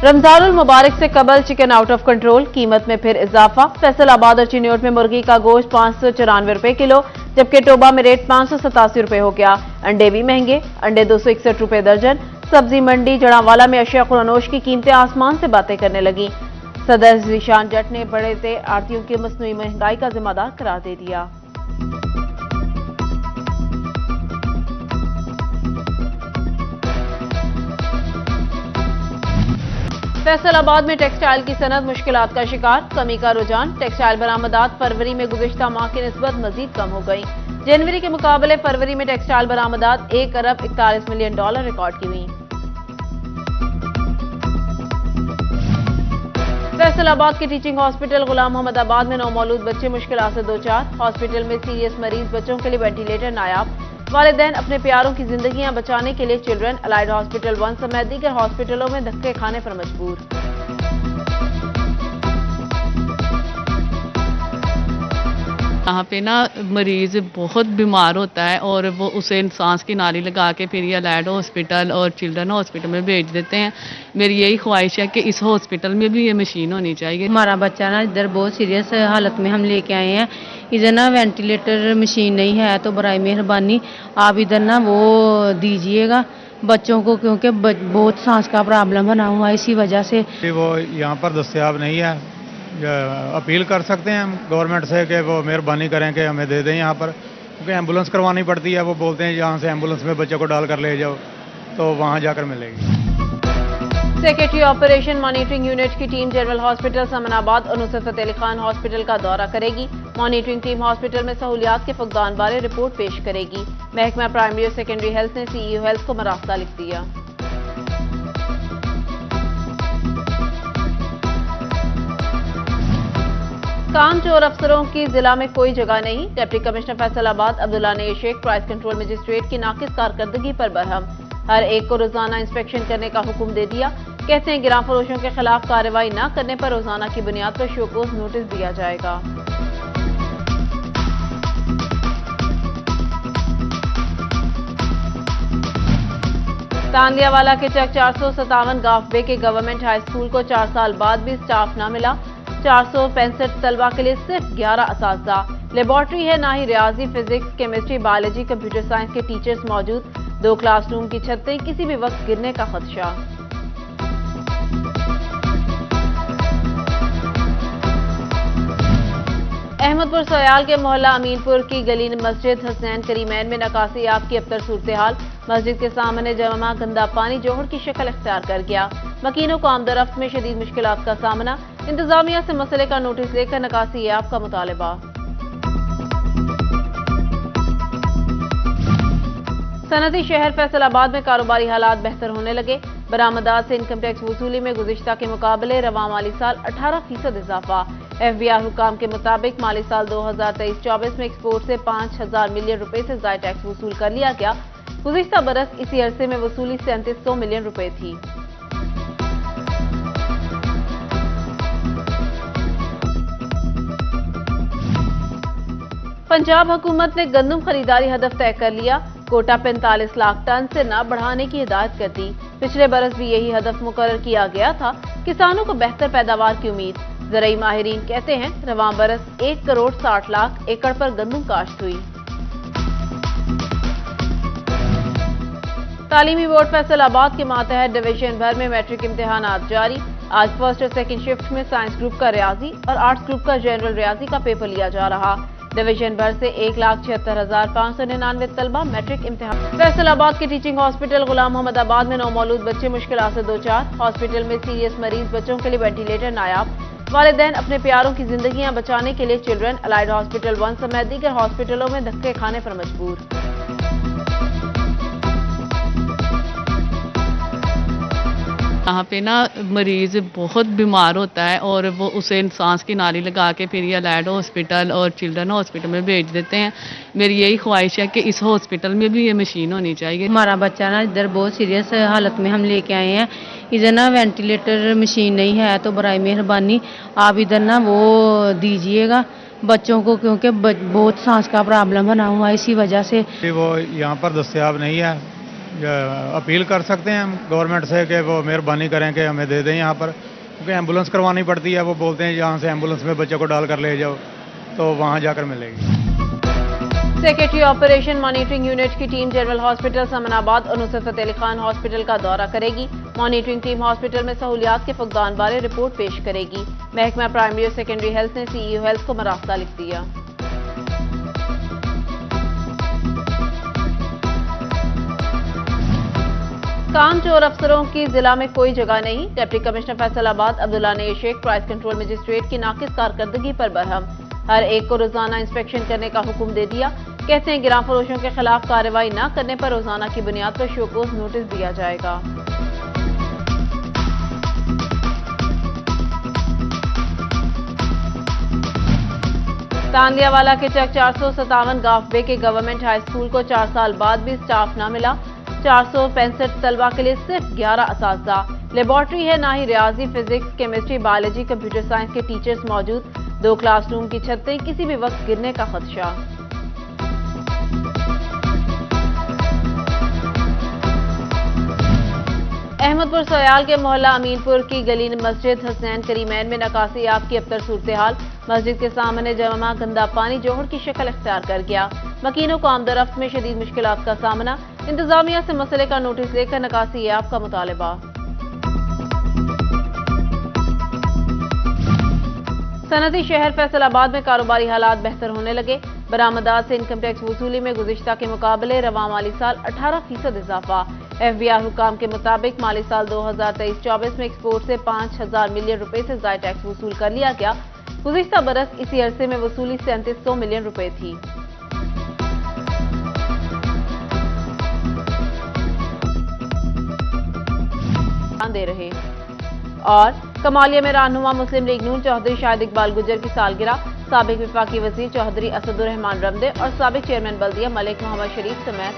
रमजानुल मुबारक से कबल chicken out of control, कीमत में फिर इजाफा। फैसलाबाद और चिन्योट में मुर्गी का गोश्त 594 रुपए किलो, जबकि टोबा में रेट 587 रुपए हो गया। अंडे भी महंगे, अंडे 261 रुपए दर्जन। सब्जी मंडी जड़ावाला में अशिया खुरानोश की कीमतें आसमान से बातें करने लगी। सदर ज़ीशान जट ने बढ़ते आड़तियों की मसनूई महंगाई का जिम्मेदार करार दे दिया। फैसलाबाद में टेक्सटाइल की सनत मुश्किलात का शिकार, कमी का रुझान। टेक्सटाइल बरामदात फरवरी में गुज़िश्ता माह की निस्बत मजीद कम हो गई। जनवरी के मुकाबले फरवरी में टेक्सटाइल बरामदात 1 अरब 41 मिलियन डॉलर रिकॉर्ड की हुई। फैसलाबाद के टीचिंग हॉस्पिटल गुलाम मोहम्मदाबाद में नौमौलूद बच्चे मुश्किलात से दो चार। हॉस्पिटल में सीरियस मरीज बच्चों के लिए वेंटिलेटर नायाब। वालिदैन अपने प्यारों की जिंदगियां बचाने के लिए चिल्ड्रन अलाइड हॉस्पिटल 1 समेत दीगर हॉस्पिटलों में धक्के खाने पर मजबूर। यहाँ पे ना मरीज बहुत बीमार होता है और वो उसे सांस की नाली लगा के फिर ये अलाइड हॉस्पिटल और चिल्ड्रन हॉस्पिटल में भेज देते हैं। मेरी यही ख्वाहिश है कि इस हॉस्पिटल में भी ये मशीन होनी चाहिए। हमारा बच्चा ना इधर बहुत सीरियस हालत में हम लेके आए हैं। इधर ना वेंटिलेटर मशीन नहीं है, तो बराए मेहरबानी आप इधर ना वो दीजिएगा बच्चों को, क्योंकि बहुत सांस का प्रॉब्लम बना हुआ है, इसी वजह से वो यहाँ पर दस्तयाब नहीं है। अपील कर सकते हैं हम गवर्नमेंट से कि वो मेहरबानी करें कि हमें दे दें यहाँ पर, क्योंकि एम्बुलेंस करवानी पड़ती है। वो बोलते हैं यहाँ से एम्बुलेंस में बच्चे को डाल कर ले जाओ, तो वहाँ जाकर मिलेगी। सेक्रेटरी ऑपरेशन मॉनिटरिंग यूनिट की टीम जनरल हॉस्पिटल समनाबाद और नुसरत फतेह अली खान हॉस्पिटल का दौरा करेगी। मॉनिटरिंग टीम हॉस्पिटल में सहूलियात के फुकदान बारे रिपोर्ट पेश करेगी। महकमा प्राइमरी और सेकेंडरी हेल्थ ने सीईओ हेल्थ को मरासला लिख दिया। कामचोर अफसरों की जिला में कोई जगह नहीं। डिप्टी कमिश्नर फैसलाबाद अब्दुल्ला ने शेख प्राइस कंट्रोल मजिस्ट्रेट की नाकिस कारकर्दगी पर बरहम। हर एक को रोजाना इंस्पेक्शन करने का हुक्म दे दिया। कहते हैं गिरां फरोशों के खिलाफ कार्रवाई न करने पर रोजाना की बुनियाद पर शोकोज नोटिस दिया जाएगा। तांदियावाला के चक 457 गाफबे के गवर्नमेंट हाई स्कूल को 4 साल बाद भी स्टाफ न मिला। 465 तलबा के लिए सिर्फ 11 असातिज़ा। लेबॉर्ट्री है, ना ही रियाजी, physics, chemistry, biology, computer science के टीचर्स मौजूद। 2 क्लासरूम की छतें किसी भी वक्त गिरने का खदशा। अहमदपुर सयाल के मोहल्ला अमीनपुर की गली मस्जिद हसनैन करीमैन में नकासी आब की अबतर सूरत हाल। मस्जिद के सामने जमा गंदा पानी जोहर की शक्ल इख्तियार कर गया। मकीनों को आमदरफ्त में शदीद मुश्किलात का सामना। इंतजामिया से मसले का नोटिस लेकर नकासी आब का मुतालबा। सनती शहर फैसलाबाद में कारोबारी हालात बेहतर होने लगे। बरामदात से इनकम टैक्स वसूली में गुज़िश्ता के मुकाबले रवां माली साल 18% इजाफा। FBI हुकाम के मुताबिक माली साल 2023-24 में एक्सपोर्ट से 5000 मिलियन रुपए से ज़ायद टैक्स वसूल कर लिया गया। गुज़िश्ता बरस इसी अरसे में वसूली 3700 मिलियन रुपए थी। पंजाब हुकूमत ने गंदम खरीदारी हदफ तय कर लिया। कोटा 45 लाख टन से न बढ़ाने की हिदायत कर दी। पिछले बरस भी यही हदफ मुकर्रर किया गया था। किसानों को बेहतर पैदावार की उम्मीद। ज़राई माहिरीन कहते हैं रवां बरस 1 करोड़ 60 लाख एकड़ पर गंदम काश्त हुई। तालीमी बोर्ड फैसलाबाद के मातहत डिवीजन भर में मैट्रिक इम्तिहानात जारी। आज फर्स्ट और सेकंड शिफ्ट में साइंस ग्रुप का रियाजी और आर्ट्स ग्रुप का जनरल रियाजी का पेपर लिया जा रहा। डिवीजन भर से 1,76,599 तलबा मैट्रिक इम्तिहान। फैसलाबाद के टीचिंग हॉस्पिटल गुलाम मोहम्मदाबाद में नौमौलूद बच्चे मुश्किलात से दो चार। हॉस्पिटल में सीरियस मरीज बच्चों के लिए वेंटिलेटर नायाब। वालिदैन अपने प्यारों की जिंदगियां बचाने के लिए चिल्ड्रन अलाइड हॉस्पिटल 1 समेत दीगर हॉस्पिटलों में धक्के खाने पर मजबूर। यहाँ पे ना मरीज बहुत बीमार होता है और वो उसे सांस की नाली लगा के फिर ये अलाइड हॉस्पिटल और चिल्ड्रन हॉस्पिटल में भेज देते हैं। मेरी यही ख्वाहिश है कि इस हॉस्पिटल में भी ये मशीन होनी चाहिए। हमारा बच्चा ना इधर बहुत सीरियस हालत में हम लेके आए हैं। इधर ना वेंटिलेटर मशीन नहीं है, तो बराए मेहरबानी आप इधर ना वो दीजिएगा बच्चों को, क्योंकि बहुत सांस का प्रॉब्लम बना हुआ है, इसी वजह से वो यहाँ पर दस्तयाब नहीं है। अपील कर सकते हैं हम गवर्नमेंट से कि वो मेहरबानी करें कि हमें दे दें यहाँ पर, क्योंकि एम्बुलेंस करवानी पड़ती है। वो बोलते हैं यहाँ से एम्बुलेंस में बच्चे को डाल कर ले जाओ, तो वहाँ जाकर मिलेगी। सेक्रेटरी ऑपरेशन मॉनिटरिंग यूनिट की टीम जनरल हॉस्पिटल समनाबाद और नुसरत फतेह अली खान हॉस्पिटल का दौरा करेगी। मॉनिटरिंग टीम हॉस्पिटल में सहूलियात के फुकदान बारे रिपोर्ट पेश करेगी। महकमा प्राइमरी और सेकेंडरी हेल्थ ने सीईओ हेल्थ को मरासला लिख दिया। कामचोर अफसरों की जिला में कोई जगह नहीं। डिप्टी कमिश्नर फैसलाबाद अब्दुल्ला ने शेख प्राइस कंट्रोल मजिस्ट्रेट की नाकिस कारकर्दगी पर बरहम। हर एक को रोजाना इंस्पेक्शन करने का हुक्म दे दिया। कहते हैं गिरां फरोशों के खिलाफ कार्रवाई न करने पर रोजाना की बुनियाद पर शोकोज नोटिस दिया जाएगा। तांदियावाला के चक 457 गाफबे के गवर्नमेंट हाई स्कूल को 4 साल बाद भी स्टाफ न मिला। 465 तलबा के लिए सिर्फ 11 असातिज़ा। लेबॉर्ट्री है ना ही रियाजी, physics, chemistry, biology, computer science के टीचर्स मौजूद। 2 क्लासरूम की छतें किसी भी वक्त गिरने का खदशा। अहमदपुर सयाल के मोहल्ला अमीनपुर की गली मस्जिद हसनैन करीमैन में नकासी आब की अबतर सूरत हाल। मस्जिद के सामने जमा गंदा पानी जोहर की शक्ल इख्तियार कर गया। मकीनों को आमदरफ्त में शदीद मुश्किलात का सामना। इंतजामिया से मसले का नोटिस लेकर नकासी आब का मुतालबा। सनदी शहर फैसलाबाद में कारोबारी हालात बेहतर होने लगे। बरामदात से इनकम टैक्स वसूली में गुज़िश्ता के मुकाबले रवा माली साल 18% इजाफा। FBI हुकाम के मुताबिक माली साल 2023-24 में एक्सपोर्ट से 5,000 मिलियन रुपए से ज़ायद टैक्स वसूल कर लिया गया। गुज़िश्ता बरस इसी अरसे में वसूली 3700 मिलियन रुपए थी। दे रहे और कमालिया में रहनुमा मुस्लिम लीग नून चौधरी शाहिद इकबाल गुजर की सालगिरह। साबिक विफाकी वजीर चौधरी असदुर रहमान रमदे और साबिक चेयरमैन बल्दिया मलिक मोहम्मद शरीफ समेत